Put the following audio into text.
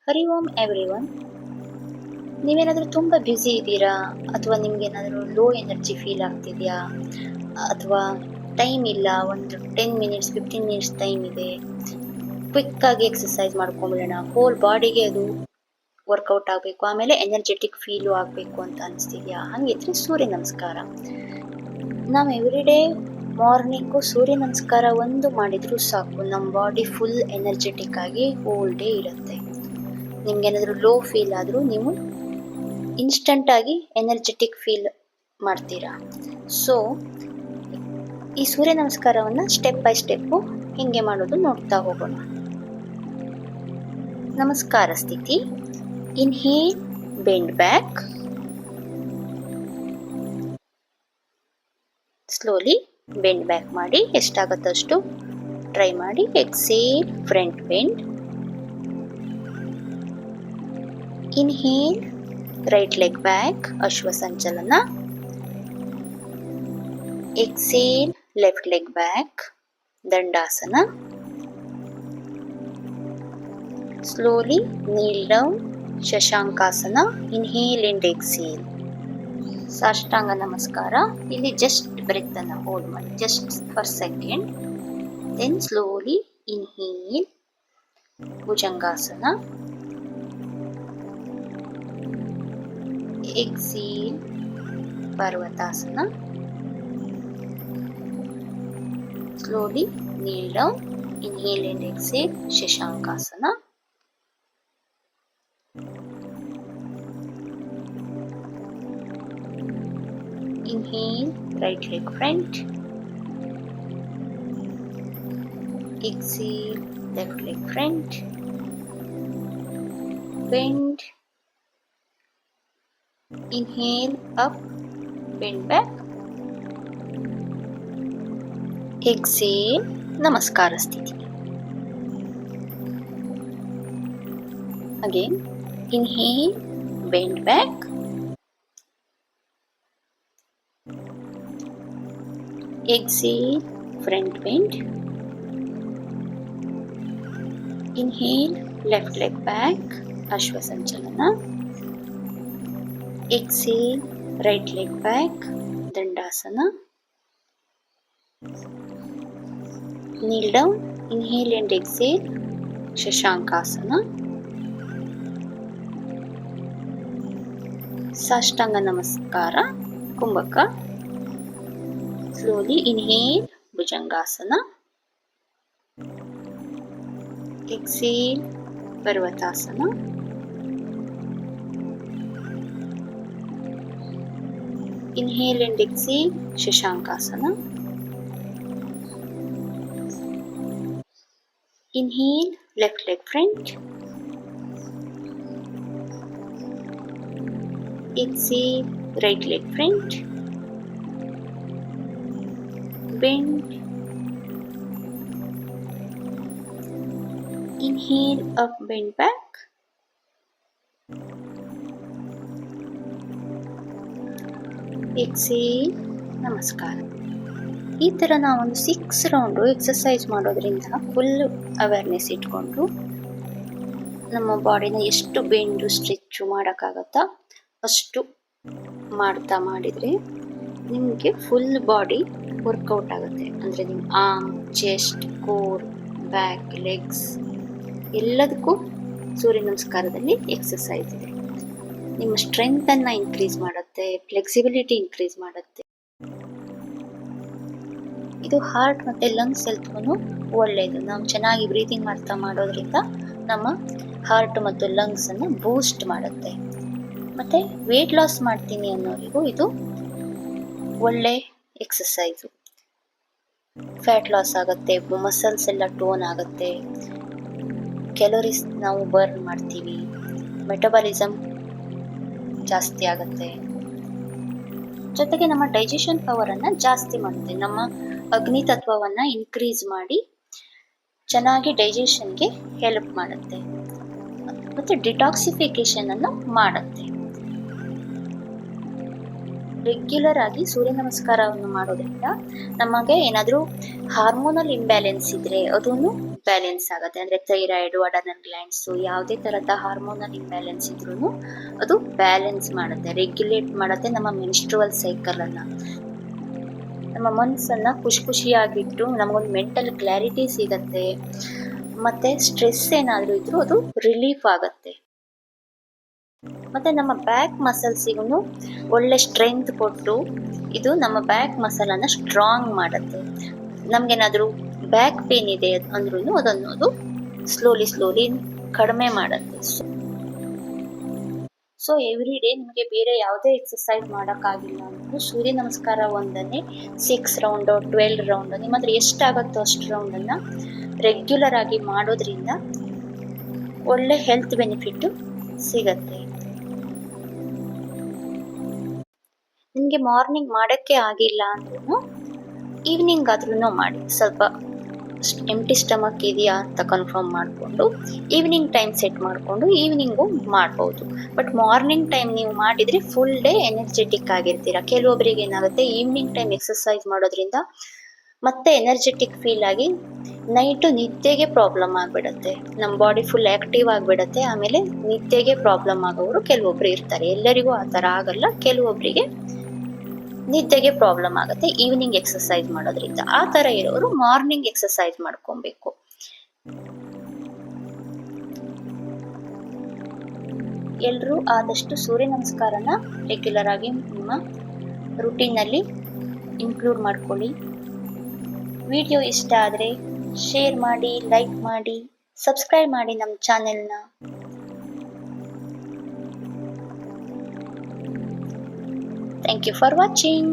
ಹರಿ ಓಂ everyone. ನೀವೇನಾದರೂ ತುಂಬ busy ಇದ್ದೀರಾ, ಅಥವಾ ನಿಮ್ಗೇನಾದರೂ ಲೋ ಎನರ್ಜಿ ಫೀಲ್ ಆಗ್ತಿದೆಯಾ, ಅಥವಾ ಟೈಮ್ ಇಲ್ಲ, ಒಂದು 10 ಮಿನಿಟ್ಸ್ 15 ಮಿನಿಟ್ಸ್ ಟೈಮ್ ಇದೆ, ಕ್ವಿಕ್ಕಾಗಿ ಎಕ್ಸಸೈಸ್ ಮಾಡ್ಕೊಂಬಿಡೋಣ, ಹೋಲ್ ಬಾಡಿಗೆ ಅದು ವರ್ಕೌಟ್ ಆಗಬೇಕು, ಆಮೇಲೆ ಎನರ್ಜೆಟಿಕ್ ಫೀಲು ಆಗಬೇಕು ಅಂತ ಅನಿಸ್ತಿದೆಯಾ? ಹಾಗಿದ್ರೆ ಸೂರ್ಯ ನಮಸ್ಕಾರ. ನಾವು ಎವ್ರಿಡೇ ಮಾರ್ನಿಂಗು ಸೂರ್ಯ ನಮಸ್ಕಾರ ಒಂದು ಮಾಡಿದರೂ ಸಾಕು, ನಮ್ಮ ಬಾಡಿ ಫುಲ್ ಎನರ್ಜೆಟಿಕ್ ಆಗಿ ಹೋಲ್ ಡೇ ಇರುತ್ತೆ. ನಿಮ್ಗೇನಾದರೂ ಲೋ ಫೀಲ್ ಆದರೂ ನೀವು ಇನ್ಸ್ಟಂಟಾಗಿ ಎನರ್ಜೆಟಿಕ್ ಫೀಲ್ ಮಾಡ್ತೀರಾ. ಸೊ ಈ ಸೂರ್ಯ ನಮಸ್ಕಾರವನ್ನು ಸ್ಟೆಪ್ ಬೈ ಸ್ಟೆಪ್ಪು ಹಿಂಗೆ ಮಾಡೋದು ನೋಡ್ತಾ ಹೋಗೋಣ. ನಮಸ್ಕಾರ ಸ್ಥಿತಿ. Inhale, bend back, slowly bend back ಮಾಡಿ, ಎಷ್ಟಾಗುತ್ತಷ್ಟು ಟ್ರೈ ಮಾಡಿ. Exhale, front bend. Inhale, right leg back, Ashwa Sanchalana. Exhale, left leg back, Dandasana. Slowly kneel down, Shashankasana. Inhale and exhale. Sashtanga Namaskara. ಇಲ್ಲಿ ಜಸ್ಟ್ ಬ್ರೆತ್ ಅನ್ನು ಹೋಲ್ಡ್ ಮಾಡಿ, just for second. Then slowly inhale, Bhujangasana. Exhale, Parvatasana. Slowly kneel down, inhale and exhale, Shashankasana. Inhale, right leg front. Exhale, left leg front. Bend. Inhale, up, bend back. Exhale, Namaskara Sthiti. Again, inhale, bend back. Exhale, front bend. Inhale, left leg back, Ashwa Sanchalana. Exhale, right leg back, Dandasana. Kneel down, inhale and exhale, Shashankasana. Sashtanga Namaskara, Kumbhaka. Slowly inhale, Bhujangasana. Exhale, Parvatasana. Inhale and exhale, Shashankasana. Inhale, left leg front. Exhale, right leg front. Bend. Inhale, up, bend back. Exhale, ನಮಸ್ಕಾರ. ಈ ಥರ ನಾವೊಂದು 6 round exercise ಮಾಡೋದ್ರಿಂದ full awareness ಇಟ್ಕೊಂಡು ನಮ್ಮ ಬಾಡಿನ ಎಷ್ಟು ಬೆಂಡು stretch ಮಾಡೋಕ್ಕಾಗತ್ತಾ ಅಷ್ಟು ಮಾಡಿದರೆ ನಿಮಗೆ ಫುಲ್ ಬಾಡಿ ವರ್ಕೌಟ್ ಆಗುತ್ತೆ. ಅಂದರೆ ನಿಮ್ಮ arm, chest, core, back, legs ಎಲ್ಲದಕ್ಕೂ ಸೂರ್ಯ ನಮಸ್ಕಾರದಲ್ಲಿ ಎಕ್ಸಸೈಸ್ ಇದೆ. ನಿಮ್ಮ ಸ್ಟ್ರೆಂತನ್ನು ಇನ್ಕ್ರೀಸ್ ಮಾಡುತ್ತೆ, ಫ್ಲೆಕ್ಸಿಬಿಲಿಟಿ ಇನ್ಕ್ರೀಸ್ ಮಾಡುತ್ತೆ. ಇದು ಹಾರ್ಟ್ ಮತ್ತು ಲಂಗ್ಸ್ ಹೆಲ್ತ್ಗೂ ಒಳ್ಳೆಯದು. ನಾವು ಚೆನ್ನಾಗಿ ಬ್ರೀತಿಂಗ್ ಮಾಡ್ತಾ ಮಾಡೋದ್ರಿಂದ ನಮ್ಮ ಹಾರ್ಟ್ ಮತ್ತು ಲಂಗ್ಸನ್ನು ಬೂಸ್ಟ್ ಮಾಡುತ್ತೆ. ಮತ್ತು ವೇಟ್ ಲಾಸ್ ಮಾಡ್ತೀನಿ ಅನ್ನೋರಿಗೂ ಇದು ಒಳ್ಳೆ ಎಕ್ಸಸೈಸು. ಫ್ಯಾಟ್ ಲಾಸ್ ಆಗುತ್ತೆ, ಮಸಲ್ಸ್ ಎಲ್ಲ ಟೋನ್ ಆಗುತ್ತೆ, ಕ್ಯಾಲೋರೀಸ್ ನಾವು ಬರ್ನ್ ಮಾಡ್ತೀವಿ, ಮೆಟಬಾಲಿಸಮ್ ಜಾಸ್ತಿ ಆಗುತ್ತೆ, ಜೊತೆಗೆ ನಮ್ಮ ಡೈಜೆಷನ್ ಪವರನ್ನು ಜಾಸ್ತಿ ಮಾಡುತ್ತೆ. ನಮ್ಮ ಅಗ್ನಿ ತತ್ವವನ್ನು ಇನ್ಕ್ರೀಸ್ ಮಾಡಿ ಚೆನ್ನಾಗಿ ಡೈಜೆಷನ್ಗೆ ಹೆಲ್ಪ್ ಮಾಡುತ್ತೆ ಮತ್ತು ಡಿಟಾಕ್ಸಿಫಿಕೇಶನ್ ಅನ್ನು ಮಾಡುತ್ತೆ. ರೆಗ್ಯುಲರ್ ಆಗಿ ಸೂರ್ಯ ನಮಸ್ಕಾರವನ್ನು ಮಾಡೋದ್ರಿಂದ ನಮಗೆ ಏನಾದರೂ ಹಾರ್ಮೋನಲ್ ಇಂಬ್ಯಾಲೆನ್ಸ್ ಇದ್ದರೆ ಅದನ್ನು ಬ್ಯಾಲೆನ್ಸ್ ಆಗುತ್ತೆ. ಅಂದರೆ ಥೈರಾಯ್ಡು, ಅಡನಲ್ ಗ್ಲ್ಯಾಂಡ್ಸು, ಯಾವುದೇ ಥರದ ಹಾರ್ಮೋನಲ್ ಇಂಬ್ಯಾಲೆನ್ಸ್ ಇದ್ರೂ ಅದು ಬ್ಯಾಲೆನ್ಸ್ ಮಾಡುತ್ತೆ, ರೆಗ್ಯುಲೇಟ್ ಮಾಡುತ್ತೆ ನಮ್ಮ ಮೆನ್ಸ್ಟ್ರುವಲ್ ಸೈಕಲನ್ನು. ನಮ್ಮ ಮನಸ್ಸನ್ನು ಖುಷಿಯಾಗಿಟ್ಟು ನಮಗೊಂದು ಮೆಂಟಲ್ ಕ್ಲಾರಿಟಿ ಸಿಗತ್ತೆ. ಮತ್ತು ಸ್ಟ್ರೆಸ್ ಏನಾದರೂ ಇದ್ರೂ ಅದು ರಿಲೀಫ್ ಆಗುತ್ತೆ. ಮತ್ತು ನಮ್ಮ ಬ್ಯಾಕ್ ಮಸಲ್ಸಿಗೂ ಒಳ್ಳೆ ಸ್ಟ್ರೆಂತ್ ಕೊಟ್ಟು ಇದು ನಮ್ಮ ಬ್ಯಾಕ್ ಮಸಲನ್ನು ಸ್ಟ್ರಾಂಗ್ ಮಾಡುತ್ತೆ. ನಮಗೇನಾದರೂ ಬ್ಯಾಕ್ ಪೇನ್ ಇದೆ ಅಂದ್ರೂ ಅದನ್ನು ಅದು ಸ್ಲೋಲಿ ಕಡಿಮೆ ಮಾಡುತ್ತೆ. ಸೊ ಎವ್ರಿ ಡೇ ನಿಮಗೆ ಬೇರೆ ಯಾವುದೇ ಎಕ್ಸಸೈಸ್ ಮಾಡೋಕ್ಕಾಗಿಲ್ಲ ಅಂದ್ರೂ ಸೂರ್ಯ ನಮಸ್ಕಾರ ಒಂದನ್ನೇ 6 ರೌಂಡು 12 ರೌಂಡು ನಿಮ್ಮ ಹತ್ರ ಎಷ್ಟಾಗುತ್ತೋ ಅಷ್ಟು ರೌಂಡನ್ನು ರೆಗ್ಯುಲರ್ ಆಗಿ ಮಾಡೋದ್ರಿಂದ ಒಳ್ಳೆ ಹೆಲ್ತ್ ಬೆನಿಫಿಟ್ಟು ಸಿಗತ್ತೆ. ನಿಮಗೆ ಮಾರ್ನಿಂಗ್ ಮಾಡೋಕ್ಕೆ ಆಗಿಲ್ಲ ಅಂದ್ರೂ ಈವ್ನಿಂಗ್ ಆದ್ರೂ ಮಾಡಿ. ಸ್ವಲ್ಪ ಎಂಟಿ ಸ್ಟಮಕ್ ಇದೆಯಾ ಅಂತ ಕನ್ಫರ್ಮ್ ಮಾಡಿಕೊಂಡು ಈವ್ನಿಂಗ್ ಟೈಮ್ ಸೆಟ್ ಮಾಡಿಕೊಂಡು ಈವ್ನಿಂಗು ಮಾಡ್ಬೋದು. ಬಟ್ ಮಾರ್ನಿಂಗ್ ಟೈಮ್ ನೀವು ಮಾಡಿದರೆ ಫುಲ್ ಡೇ ಎನರ್ಜೆಟಿಕ್ ಆಗಿರ್ತೀರ. ಕೆಲವೊಬ್ಬರಿಗೆ ಏನಾಗುತ್ತೆ ಈವ್ನಿಂಗ್ ಟೈಮ್ ಎಕ್ಸಸೈಸ್ ಮಾಡೋದ್ರಿಂದ ಮತ್ತೆ ಎನರ್ಜೆಟಿಕ್ ಫೀಲ್ ಆಗಿ ನೈಟು ನಿದ್ದೆಗೆ ಪ್ರಾಬ್ಲಮ್ ಆಗಿಬಿಡುತ್ತೆ. ನಮ್ಮ ಬಾಡಿ ಫುಲ್ ಆ್ಯಕ್ಟಿವ್ ಆಗಿಬಿಡುತ್ತೆ. ಆಮೇಲೆ ನಿದ್ದೆಗೆ ಪ್ರಾಬ್ಲಮ್ ಆಗೋರು ಕೆಲವೊಬ್ರು ಇರ್ತಾರೆ. ಎಲ್ಲರಿಗೂ ಆ ಥರ ಆಗಲ್ಲ, ಕೆಲವೊಬ್ಬರಿಗೆ ನಿದ್ದೆಗೆ ಪ್ರಾಬ್ಲಮ್ ಆಗುತ್ತೆ ಈವ್ನಿಂಗ್ ಎಕ್ಸಸೈಸ್ ಮಾಡೋದ್ರಿಂದ. ಆ ಥರ ಇರೋರು ಮಾರ್ನಿಂಗ್ ಎಕ್ಸಸೈಸ್ ಮಾಡ್ಕೊಬೇಕು. ಎಲ್ಲರೂ ಆದಷ್ಟು ಸೂರ್ಯ ನಮಸ್ಕಾರನ ರೆಗ್ಯುಲರ್ ಆಗಿ ನಿಮ್ಮ ರುಟೀನಲ್ಲಿ ಇನ್ಕ್ಲೂಡ್ ಮಾಡ್ಕೊಳ್ಳಿ. ವಿಡಿಯೋ ಇಷ್ಟ ಆದರೆ ಶೇರ್ ಮಾಡಿ, ಲೈಕ್ ಮಾಡಿ, ಸಬ್ಸ್ಕ್ರೈಬ್ ಮಾಡಿ ನಮ್ಮ ಚಾನೆಲ್ನ. Thank you for watching.